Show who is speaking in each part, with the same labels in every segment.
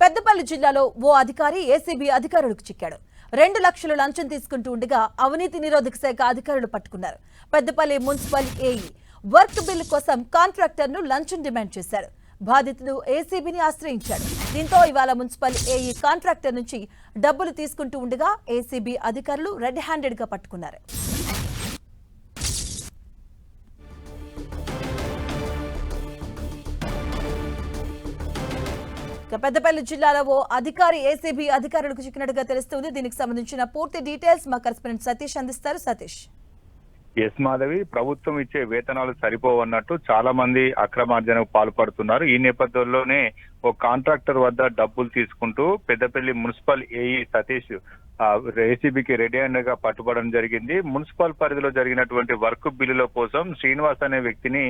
Speaker 1: పెద్దపల్లి జిల్లాలో ఓ అధికారి ఏసీబీ అధికారులకు చిక్కాడు. 2 లక్షలు లంచం తీసుకుంటూ ఉండగా అవినీతి నిరోధక శాఖ అధికారులు పట్టుకున్నారు. Peddapalli municipal AE work bill కోసం కాంట్రాక్టర్ను లంచం డిమాండ్ చేశారు. బాధితుడు ఏసీబీని ఆశ్రయించాడు. దీంతో ఇవాళ మున్సిపల్ ఏఈ కాంట్రాక్టర్ నుంచి డబ్బులు తీసుకుంటూ ఉండగా ఏసీబీ అధికారులు రెడ్ హ్యాండెడ్ గా పట్టుకున్నారు. పెద్దపల్లి జిల్లాలో ఓ అధికారి ఏసీబీ అధికారులకు చిక్కినట్టుగా తెలుస్తుంది. దీనికి సంబంధించిన పూర్తి డీటెయిల్స్ మా కరెస్పాండెంట్ సతీష్ అందిస్తారు. సతీష్.
Speaker 2: ఎస్ మాధవి, ప్రభుత్వం ఇచ్చే వేతనాలు సరిపోవన్నట్టు చాలా మంది అక్రమార్జనకు పాల్పడుతున్నారు. ఈ నేపథ్యంలోనే ఓ కాంట్రాక్టర్ వద్ద డబ్బులు తీసుకుంటూ పెద్దపల్లి మున్సిపల్ ఏఈ సతీష్ ఏసీబీకి రెడీ గా పట్టుబడడం జరిగింది. మున్సిపల్ పరిధిలో జరిగినటువంటి వర్క్ బిల్లుల కోసం శ్రీనివాస్ అనే వ్యక్తిని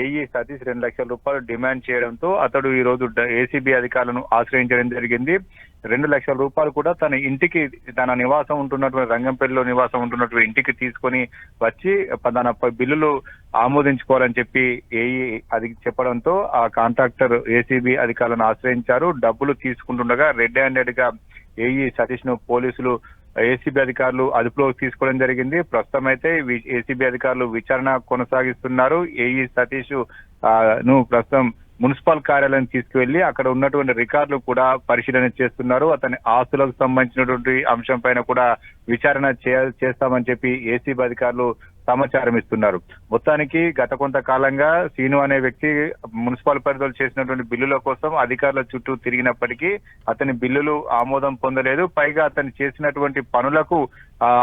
Speaker 2: ఏఈ సతీష్ 2 లక్షల రూపాయలు డిమాండ్ చేయడంతో అతడు ఈ రోజు ఏసీబీ అధికారులను ఆశ్రయించడం జరిగింది. 2 లక్షల రూపాయలు కూడా తన ఇంటికి, తన నివాసం ఉంటున్నటువంటి రంగంపల్లిలో నివాసం ఉంటున్నటువంటి ఇంటికి తీసుకొని వచ్చి తన బిల్లులు ఆమోదించుకోవాలని చెప్పి ఏఈ అది చెప్పడంతో ఆ కాంట్రాక్టర్ ఏసీబీ అధికారులను ఆశ్రయించారు. డబ్బులు తీసుకుంటుండగా రెడ్ హ్యాండెడ్ గా ఏఈ సతీష్ ను పోలీసులు ఏసీబీ అధికారులు అదుపులోకి తీసుకోవడం జరిగింది. ప్రస్తుతం అయితే ఏసీబీ అధికారులు విచారణ కొనసాగిస్తున్నారు. ఏఈ సతీష్ ను ప్రస్తుతం మున్సిపల్ కార్యాలయం తీసుకువెళ్లి అక్కడ ఉన్నటువంటి రికార్డులు కూడా పరిశీలన చేస్తున్నారు. అతని ఆస్తులకు సంబంధించినటువంటి అంశం పైన కూడా విచారణ చేస్తామని చెప్పి ఏసీబీ అధికారులు సమాచారం ఇస్తున్నారు. మొత్తానికి గత కొంతకాలంగా సీను అనే వ్యక్తి మున్సిపల్ పరిధిలో చేసినటువంటి బిల్లుల కోసం అధికారుల చుట్టూ తిరిగినప్పటికీ అతని బిల్లులు ఆమోదం పొందలేదు. పైగా అతను చేసినటువంటి పనులకు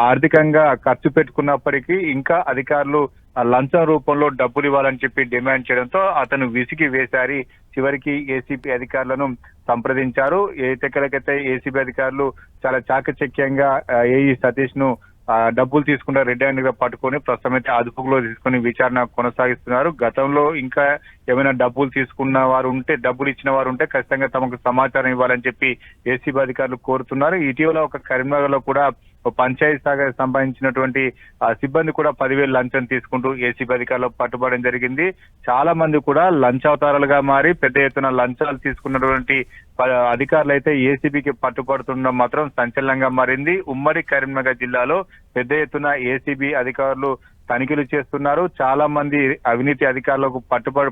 Speaker 2: ఆర్థికంగా ఖర్చు పెట్టుకున్నప్పటికీ ఇంకా అధికారులు లంచం రూపంలో డబ్బులు ఇవ్వాలని చెప్పి డిమాండ్ చేయడంతో అతను విసిగి వేశారి చివరికి ఏసీబీ అధికారులను సంప్రదించారు. ఎక్కడికైతే ఏసీబీ అధికారులు చాలా చాకచక్యంగా ఏఈ సతీష్ ను డబ్బులు తీసుకుంటే రెడ్ హ్యాండ్ గా పట్టుకొని ప్రస్తుతం అయితే అదుపులో తీసుకుని విచారణ కొనసాగిస్తున్నారు. గతంలో ఇంకా ఏమైనా డబ్బులు తీసుకున్న వారు ఉంటే, డబ్బులు ఇచ్చిన వారు ఉంటే ఖచ్చితంగా తమకు సమాచారం ఇవ్వాలని చెప్పి ఏసీబీ అధికారులు కోరుతున్నారు. ఇటీవల ఒక కరీంనగర్ లో కూడా పంచాయతీ శాఖకు సంబంధించినటువంటి సిబ్బంది కూడా 10,000 లంచం తీసుకుంటూ ఏసీబీ అధికారులు పట్టుబడడం జరిగింది. చాలా మంది కూడా లంచావతారాలుగా మారి పెద్ద ఎత్తున లంచాలు తీసుకున్నటువంటి అధికారులు అయితే ఏసీబీకి పట్టుబడుతుండడం మాత్రం సంచలనంగా మారింది. ఉమ్మడి కరీంనగర్ జిల్లాలో పెద్ద ఎత్తున ఏసీబీ అధికారులు తనిఖీలు చేస్తున్నారు. చాలా మంది అవినీతి అధికారులకు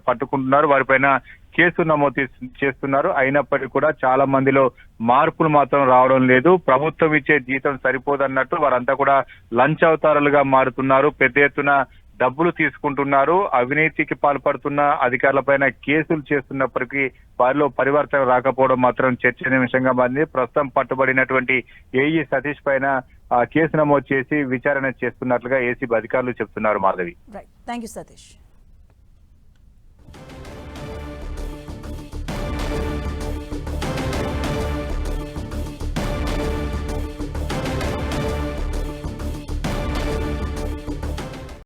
Speaker 2: పట్టుకుంటున్నారు. వారిపైన కేసు నమోదు చేస్తున్నారు. అయినప్పటికీ కూడా చాలా మందిలో మార్పులు మాత్రం రావడం లేదు. ప్రభుత్వం ఇచ్చే జీతం సరిపోదన్నట్టు వారంతా కూడా లంచావతారాలుగా మారుతున్నారు. పెద్ద ఎత్తున డబ్బులు తీసుకుంటున్నారు. అవినీతికి పాల్పడుతున్న అధికారులపైన కేసులు చేస్తున్నప్పటికీ వారిలో పరివర్తన రాకపోవడం మాత్రం చర్చనీయాంశంగా మారింది. ప్రస్తుతం పట్టుబడినటువంటి ఏఈ సతీష్ పైన కేసు నమోదు చేసి విచారణ చేస్తున్నట్లుగా ఏసీబీ అధికారులు చెప్తున్నారు. మాధవి.
Speaker 1: థాంక్యూ సతీష్.